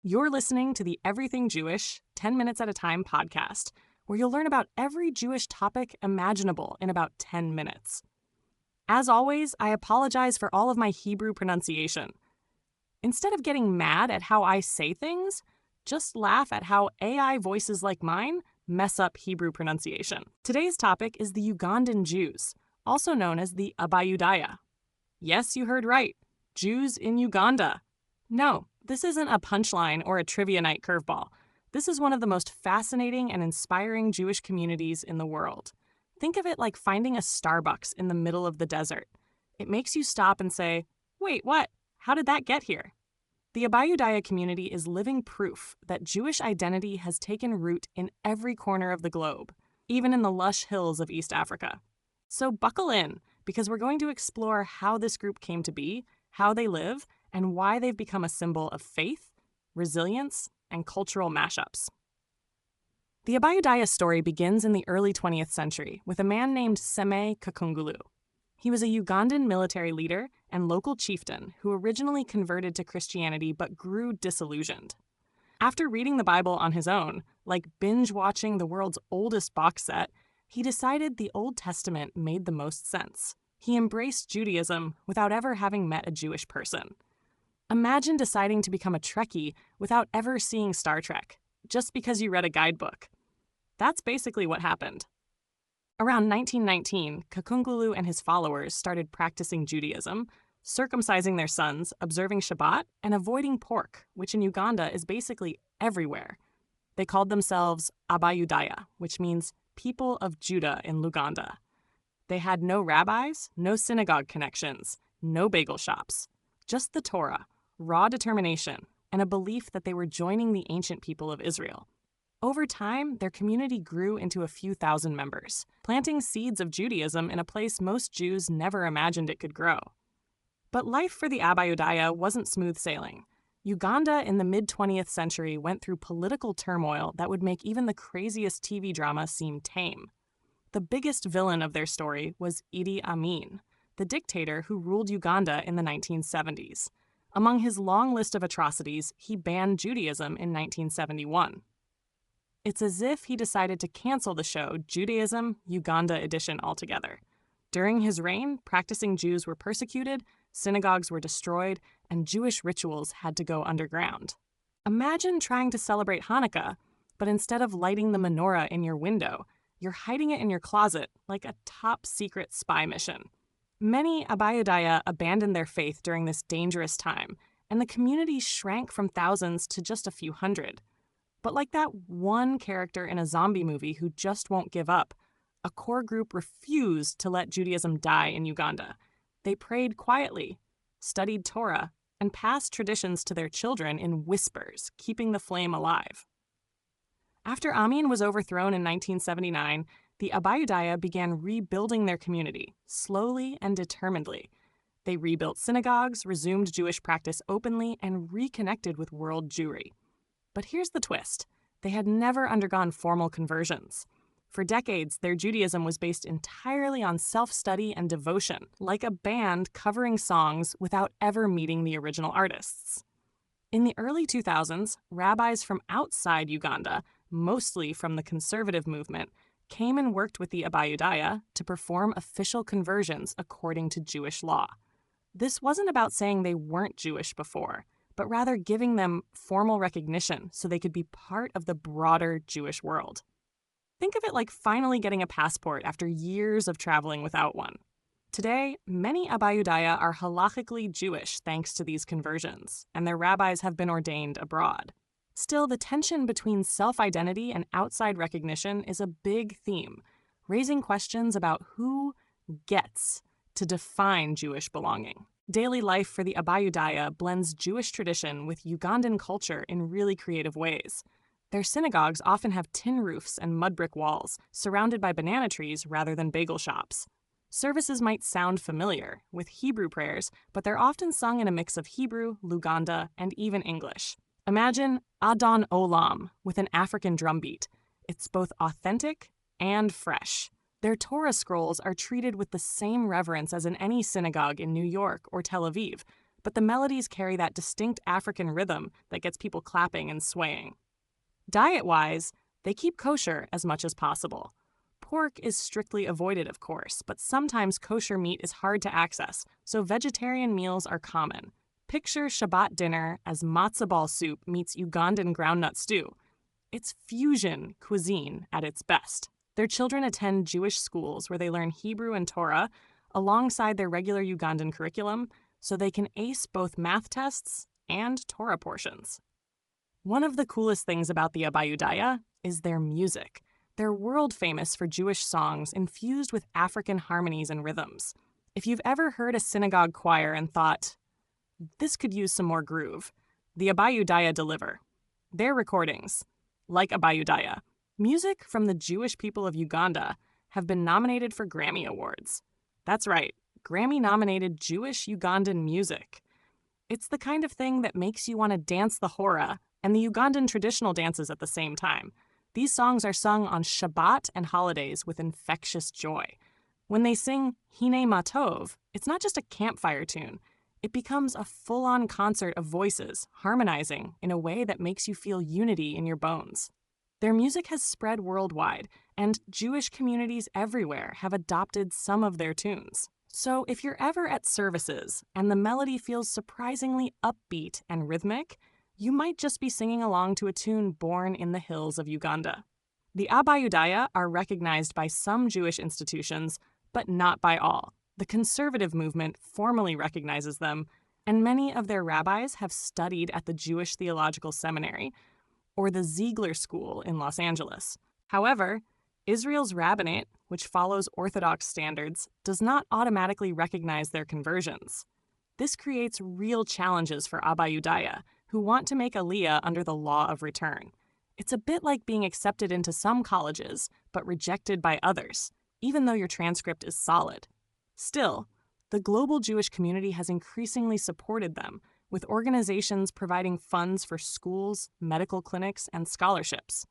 You're listening to the Everything Jewish 10 Minutes at a Time podcast, where you'll learn about every Jewish topic imaginable in about 10 minutes. As always, I apologize for all of my Hebrew pronunciation. Instead of getting mad at how I say things, just laugh at how AI voices like mine mess up Hebrew pronunciation. Today's topic is the Ugandan Jews, also known as the Abayudaya. Yes, you heard right. Jews in Uganda. No, this isn't a punchline or a trivia night curveball. This is one of the most fascinating and inspiring Jewish communities in the world. Think of it like finding a Starbucks in the middle of the desert. It makes you stop and say, wait, what? How did that get here? The Abayudaya community is living proof that Jewish identity has taken root in every corner of the globe, even in the lush hills of East Africa. So buckle in, because we're going to explore how this group came to be, how they live, and why they've become a symbol of faith, resilience, and cultural mashups. The Abayudaya story begins in the early 20th century with a man named Semei Kakungulu. He was a Ugandan military leader and local chieftain who originally converted to Christianity but grew disillusioned. After reading the Bible on his own, like binge-watching the world's oldest box set, he decided the Old Testament made the most sense. He embraced Judaism without ever having met a Jewish person. Imagine deciding to become a Trekkie without ever seeing Star Trek, just because you read a guidebook. That's basically what happened. Around 1919, Kakungulu and his followers started practicing Judaism, circumcising their sons, observing Shabbat, and avoiding pork, which in Uganda is basically everywhere. They called themselves Abayudaya, which means people of Judah in Uganda. They had no rabbis, no synagogue connections, no bagel shops, just the Torah, raw determination, and a belief that they were joining the ancient people of Israel. Over time, their community grew into a few thousand members, planting seeds of Judaism in a place most Jews never imagined it could grow. But life for the Abayudaya wasn't smooth sailing. Uganda in the mid-20th century went through political turmoil that would make even the craziest TV drama seem tame. The biggest villain of their story was Idi Amin, the dictator who ruled Uganda in the 1970s. Among his long list of atrocities, he banned Judaism in 1971. It's as if he decided to cancel the show Judaism Uganda Edition altogether. During his reign, practicing Jews were persecuted, synagogues were destroyed, and Jewish rituals had to go underground. Imagine trying to celebrate Hanukkah, but instead of lighting the menorah in your window, you're hiding it in your closet like a top-secret spy mission. Many Abayudaya abandoned their faith during this dangerous time, and the community shrank from thousands to just a few hundred. But like that one character in a zombie movie who just won't give up, a core group refused to let Judaism die in Uganda. They prayed quietly, studied Torah, and passed traditions to their children in whispers, keeping the flame alive. After Amin was overthrown in 1979, the Abayudaya began rebuilding their community, slowly and determinedly. They rebuilt synagogues, resumed Jewish practice openly, and reconnected with world Jewry. But here's the twist. They had never undergone formal conversions. For decades, their Judaism was based entirely on self-study and devotion, like a band covering songs without ever meeting the original artists. In the early 2000s, rabbis from outside Uganda, mostly from the conservative movement, came and worked with the Abayudaya to perform official conversions according to Jewish law. This wasn't about saying they weren't Jewish before, but rather giving them formal recognition so they could be part of the broader Jewish world. Think of it like finally getting a passport after years of traveling without one. Today, many Abayudaya are halachically Jewish thanks to these conversions, and their rabbis have been ordained abroad. Still, the tension between self-identity and outside recognition is a big theme, raising questions about who gets to define Jewish belonging. Daily life for the Abayudaya blends Jewish tradition with Ugandan culture in really creative ways. Their synagogues often have tin roofs and mud brick walls, surrounded by banana trees rather than bagel shops. Services might sound familiar, with Hebrew prayers, but they're often sung in a mix of Hebrew, Luganda, and even English. Imagine Adon Olam with an African drumbeat. It's both authentic and fresh. Their Torah scrolls are treated with the same reverence as in any synagogue in New York or Tel Aviv, but the melodies carry that distinct African rhythm that gets people clapping and swaying. Diet-wise, they keep kosher as much as possible. Pork is strictly avoided, of course, but sometimes kosher meat is hard to access, so vegetarian meals are common. Picture Shabbat dinner as matzo ball soup meets Ugandan groundnut stew. It's fusion cuisine at its best. Their children attend Jewish schools where they learn Hebrew and Torah alongside their regular Ugandan curriculum, so they can ace both math tests and Torah portions. One of the coolest things about the Abayudaya is their music. They're world famous for Jewish songs infused with African harmonies and rhythms. If you've ever heard a synagogue choir and thought, this could use some more groove, the Abayudaya deliver. Their recordings, like Abayudaya, music from the Jewish people of Uganda, have been nominated for Grammy Awards. That's right, Grammy-nominated Jewish Ugandan music. It's the kind of thing that makes you want to dance the hora and the Ugandan traditional dances at the same time. These songs are sung on Shabbat and holidays with infectious joy. When they sing Hine Matov, it's not just a campfire tune. It becomes a full-on concert of voices, harmonizing in a way that makes you feel unity in your bones. Their music has spread worldwide, and Jewish communities everywhere have adopted some of their tunes. So if you're ever at services and the melody feels surprisingly upbeat and rhythmic, you might just be singing along to a tune born in the hills of Uganda. The Abayudaya are recognized by some Jewish institutions, but not by all. The conservative movement formally recognizes them, and many of their rabbis have studied at the Jewish Theological Seminary, or the Ziegler School in Los Angeles. However, Israel's rabbinate, which follows Orthodox standards, does not automatically recognize their conversions. This creates real challenges for Abayudaya, who want to make Aliyah under the law of return. It's a bit like being accepted into some colleges, but rejected by others, even though your transcript is solid. Still, the global Jewish community has increasingly supported them, with organizations providing funds for schools, medical clinics, and scholarships.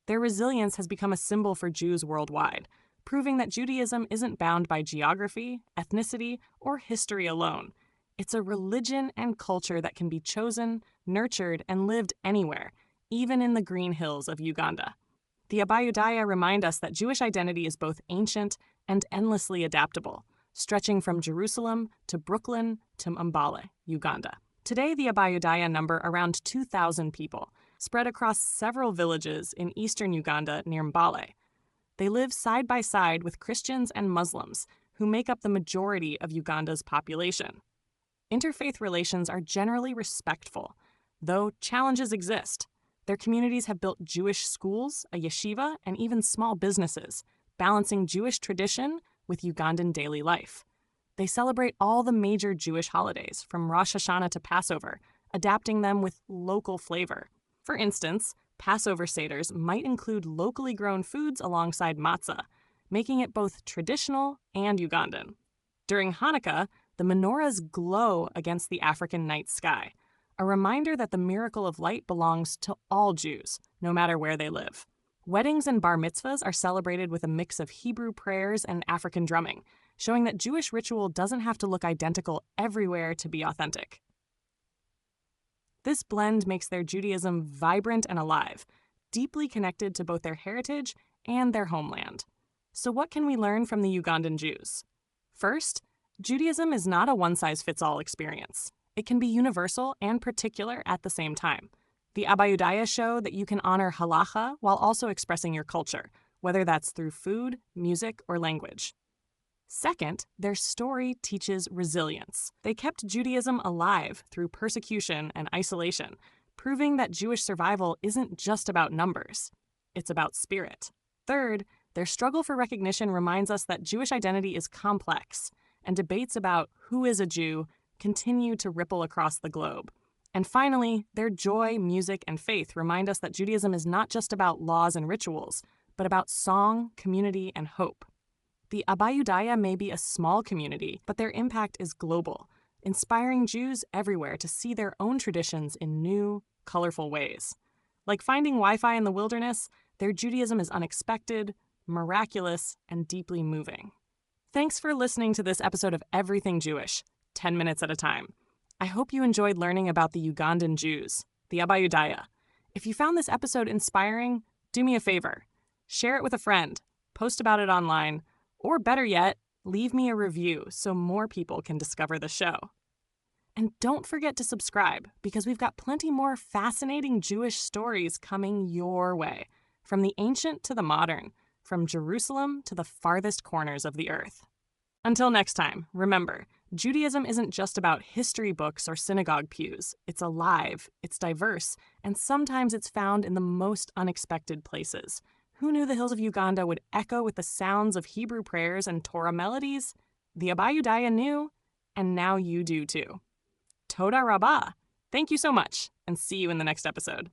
Their resilience has become a symbol for Jews worldwide, proving that Judaism isn't bound by geography, ethnicity, or history alone. It's a religion and culture that can be chosen, nurtured, and lived anywhere, even in the green hills of Uganda. The Abayudaya remind us that Jewish identity is both ancient and endlessly adaptable, stretching from Jerusalem to Brooklyn to Mbale, Uganda. Today, the Abayudaya number around 2,000 people, spread across several villages in eastern Uganda near Mbale. They live side by side with Christians and Muslims, who make up the majority of Uganda's population. Interfaith relations are generally respectful, though challenges exist. Their communities have built Jewish schools, a yeshiva, and even small businesses, balancing Jewish tradition with Ugandan daily life. They celebrate all the major Jewish holidays, from Rosh Hashanah to Passover, adapting them with local flavor. For instance, Passover seders might include locally grown foods alongside matzah, making it both traditional and Ugandan. During Hanukkah, the menorahs glow against the African night sky, a reminder that the miracle of light belongs to all Jews, no matter where they live. Weddings and bar mitzvahs are celebrated with a mix of Hebrew prayers and African drumming, showing that Jewish ritual doesn't have to look identical everywhere to be authentic. This blend makes their Judaism vibrant and alive, deeply connected to both their heritage and their homeland. So what can we learn from the Ugandan Jews? First, Judaism is not a one-size-fits-all experience. It can be universal and particular at the same time. The Abayudaya show that you can honor halacha while also expressing your culture, whether that's through food, music, or language. Second, their story teaches resilience. They kept Judaism alive through persecution and isolation, proving that Jewish survival isn't just about numbers. It's about spirit. Third, their struggle for recognition reminds us that Jewish identity is complex, and debates about who is a Jew continue to ripple across the globe. And finally, their joy, music, and faith remind us that Judaism is not just about laws and rituals, but about song, community, and hope. The Abayudaya may be a small community, but their impact is global, inspiring Jews everywhere to see their own traditions in new, colorful ways. Like finding Wi-Fi in the wilderness, their Judaism is unexpected, miraculous, and deeply moving. Thanks for listening to this episode of Everything Jewish, 10 minutes at a time. I hope you enjoyed learning about the Ugandan Jews, the Abayudaya. If you found this episode inspiring, do me a favor. Share it with a friend, post about it online, or better yet, leave me a review so more people can discover the show. And don't forget to subscribe, because we've got plenty more fascinating Jewish stories coming your way, from the ancient to the modern, from Jerusalem to the farthest corners of the earth. Until next time, remember, Judaism isn't just about history books or synagogue pews. It's alive, it's diverse, and sometimes it's found in the most unexpected places. Who knew the hills of Uganda would echo with the sounds of Hebrew prayers and Torah melodies? The Abayudaya knew, and now you do too. Toda Rabbah. Thank you so much, and see you in the next episode.